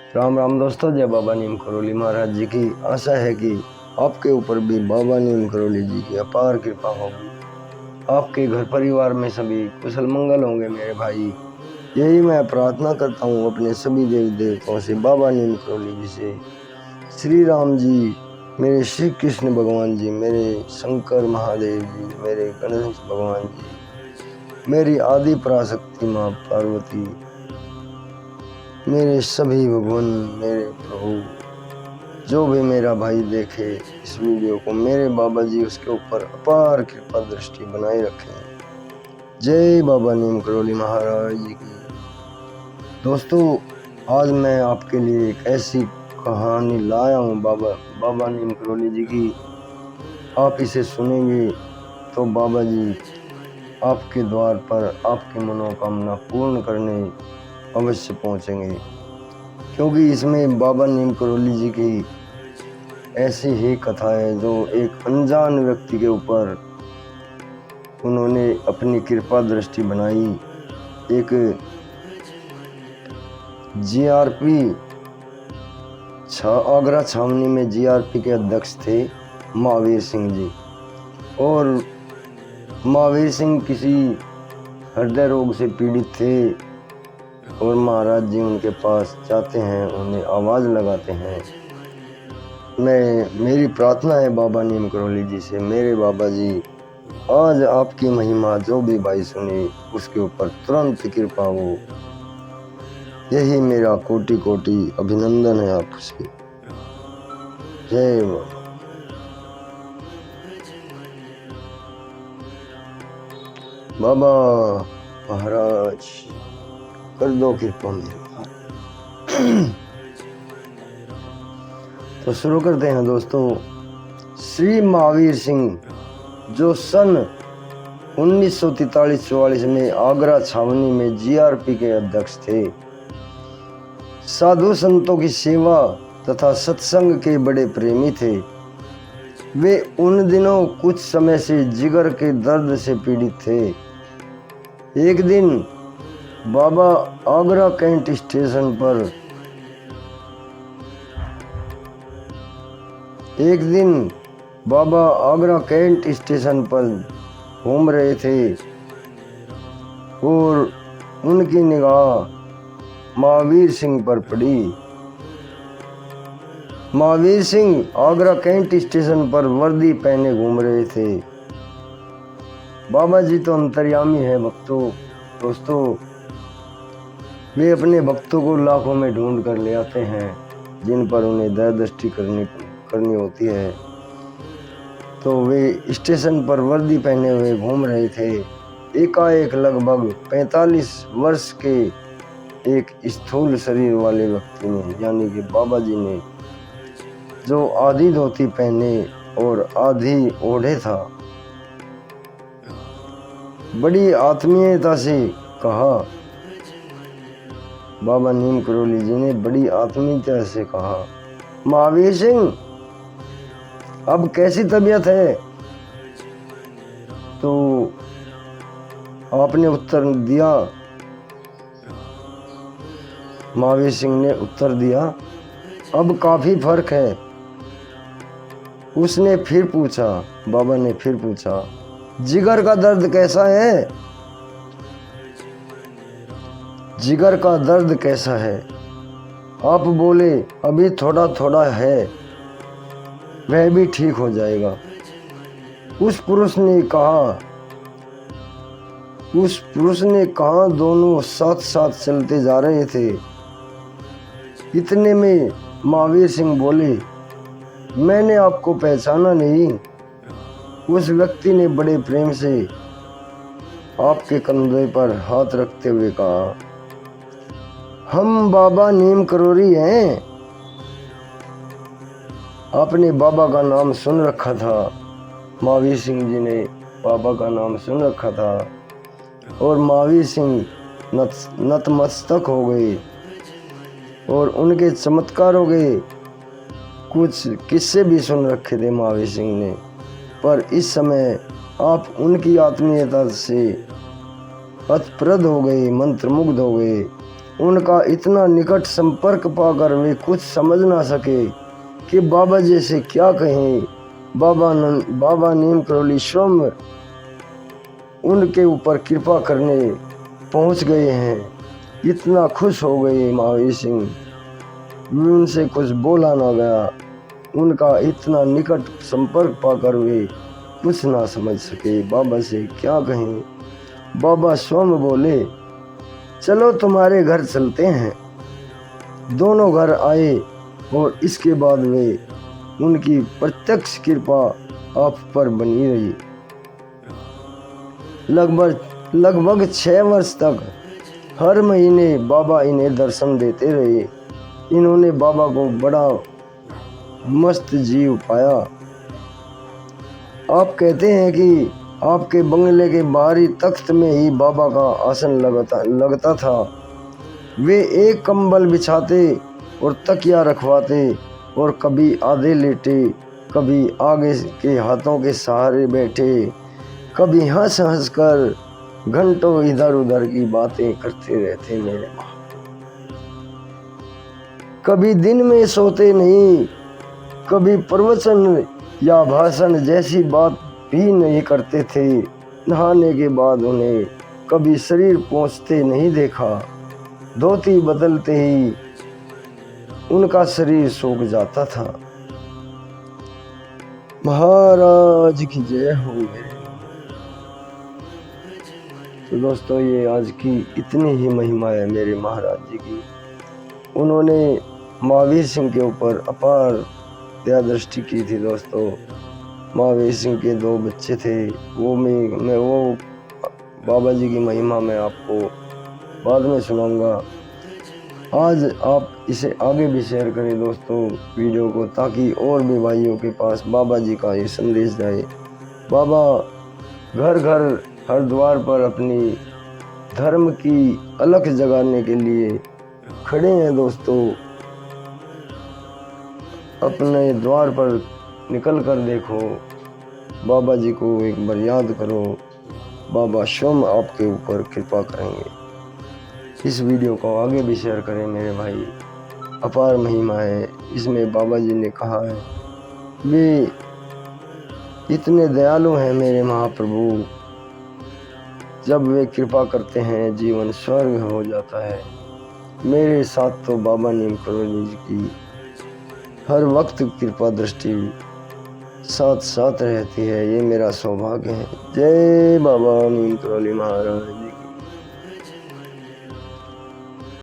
राम राम दोस्तों, जय बाबा नीम करोली महाराज जी की। आशा है कि आपके ऊपर भी बाबा नीम करोली जी की अपार कृपा होगी। आपके घर परिवार में सभी कुशल मंगल होंगे मेरे भाई। यही मैं प्रार्थना करता हूँ अपने सभी देवी देवताओं से, बाबा नीम करोली जी से, श्री राम जी, मेरे श्री कृष्ण भगवान जी, मेरे शंकर महादेव जी, मेरे गणेश भगवान जी, मेरी आदि पराशक्ति माँ पार्वती, मेरे सभी भगवान, मेरे प्रभु, जो भी मेरा भाई देखे इस वीडियो को, मेरे बाबा जी उसके ऊपर अपार कृपा दृष्टि बनाए रखें। जय बाबा नीम करोली महाराज जी की। दोस्तों, आज मैं आपके लिए एक ऐसी कहानी लाया हूँ बाबा नीम करोली जी की। आप इसे सुनेंगे तो बाबा जी आपके द्वार पर आपकी मनोकामना पूर्ण करने अवश्य पहुँचेंगे, क्योंकि इसमें बाबा नीम करोली जी की ऐसी ही कथा है जो एक अनजान व्यक्ति के ऊपर उन्होंने अपनी कृपा दृष्टि बनाई। एक जीआरपी आगरा छावनी में जीआरपी के अध्यक्ष थे महावीर सिंह जी, और महावीर सिंह किसी हृदय रोग से पीड़ित थे, और महाराज जी उनके पास जाते हैं, उन्हें आवाज़ लगाते हैं। मेरी प्रार्थना है बाबा नीम करोली जी से, मेरे बाबा जी आज आपकी महिमा जो भी भाई सुने उसके ऊपर तुरंत कृपा हो। यही मेरा कोटि कोटि अभिनंदन है आपसे। जय बाबा महाराज, कर दो कृपा मेरे। तो शुरू करते हैं दोस्तों। श्री महावीर सिंह जो सन 1943-44 में आगरा छावनी में जीआरपी के अध्यक्ष थे, साधु संतों की सेवा तथा सत्संग के बड़े प्रेमी थे। वे उन दिनों कुछ समय से जिगर के दर्द से पीड़ित थे। एक दिन बाबा आगरा कैंट स्टेशन पर घूम रहे थे, और उनकी निगाह महावीर सिंह पर पड़ी। महावीर सिंह आगरा कैंट स्टेशन पर वर्दी पहने घूम रहे थे। बाबा जी तो अंतर्यामी है दोस्तों, वे अपने भक्तों को लाखों में ढूंढ कर ले आते हैं जिन पर उन्हें दृष्टि करनी होती है। तो वे स्टेशन पर वर्दी पहने हुए घूम रहे थे। एकाएक लगभग 45 वर्ष के एक स्थूल शरीर वाले व्यक्ति ने, यानी कि बाबा जी ने, जो आधी धोती पहने और आधी ओढ़े था, बड़ी आत्मीयता से कहा, बाबा नीम करोली जी ने बड़ी आत्मीयता से कहा, महावीर सिंह अब कैसी तबीयत है? तो आपने उत्तर दिया, महावीर सिंह ने उत्तर दिया, अब काफी फर्क है। उसने फिर पूछा, बाबा ने फिर पूछा, जिगर का दर्द कैसा है? जिगर का दर्द कैसा है? आप बोले, अभी थोड़ा थोड़ा है, वह भी ठीक हो जाएगा। उस पुरुष ने कहा दोनों साथ साथ चलते जा रहे थे। इतने में महावीर सिंह बोले, मैंने आपको पहचाना नहीं। उस व्यक्ति ने बड़े प्रेम से आपके कंधे पर हाथ रखते हुए कहा, हम बाबा नीम करोली हैं। आपने बाबा का नाम सुन रखा था। महावीर सिंह जी ने बाबा का नाम सुन रखा था, और महावीर सिंह नतमस्तक हो गए, और उनके चमत्कारों के कुछ किस्से भी सुन रखे थे महावीर सिंह ने। पर इस समय आप उनकी आत्मीयता से अतप्रद हो गए, मंत्रमुग्ध हो गए, उनका इतना निकट संपर्क पाकर वे कुछ समझ ना सके कि बाबा जी से क्या कहें। बाबा नीम करौली स्वयं उनके ऊपर कृपा करने पहुंच गए हैं। इतना खुश हो गए महावीर सिंह, उनसे कुछ बोला ना गया। उनका इतना निकट संपर्क पाकर वे कुछ ना समझ सके, बाबा से क्या कहें। बाबा स्वयं बोले, चलो तुम्हारे घर चलते हैं। दोनों घर आए और इसके बाद वे उनकी प्रत्यक्ष कृपा आप पर बनी रही। लगभग 6 वर्ष तक हर महीने बाबा इन्हें दर्शन देते रहे। इन्होंने बाबा को बड़ा मस्त जीव पाया। आप कहते हैं कि आपके बंगले के बाहरी तख्त में ही बाबा का आसन लगता था। वे एक कंबल बिछाते और तकिया रखवाते और कभी आधे लेटे, कभी आगे के हाथों के सहारे बैठे, कभी हंस हंस कर घंटों इधर उधर की बातें करते रहते मेरे माँ। कभी दिन में सोते नहीं, कभी प्रवचन या भाषण जैसी बात भी नहीं करते थे। नहाने के बाद उन्हें कभी शरीर पोंछते नहीं देखा। धोती बदलते ही उनका शरीर सूख जाता था। महाराज की जय हो मेरे। तो दोस्तों, ये आज की इतनी ही महिमा है मेरे महाराज जी की। उन्होंने महावीर सिंह के ऊपर अपार दया दृष्टि की थी। दोस्तों, महावीर सिंह के 2 बच्चे थे। वो बाबा जी की महिमा मैं आपको बाद में सुनाऊंगा। आज आप इसे आगे भी शेयर करें दोस्तों वीडियो को, ताकि और भी भाइयों के पास बाबा जी का ये संदेश जाए। बाबा घर घर हर द्वार पर अपनी धर्म की अलख जगाने के लिए खड़े हैं। दोस्तों, अपने द्वार पर निकल कर देखो, बाबा जी को एक बार याद करो। बाबा स्वयं आपके ऊपर कृपा करेंगे। इस वीडियो को आगे भी शेयर करें मेरे भाई। अपार महिमा है इसमें। बाबा जी ने कहा है, वे इतने दयालु हैं मेरे महाप्रभु। जब वे कृपा करते हैं जीवन स्वर्ग हो जाता है। मेरे साथ तो बाबा नीम करौली जी की हर वक्त कृपा दृष्टि साथ साथ रहती है। ये मेरा सौभाग्य है। जय बाबा नीम करौली महाराज।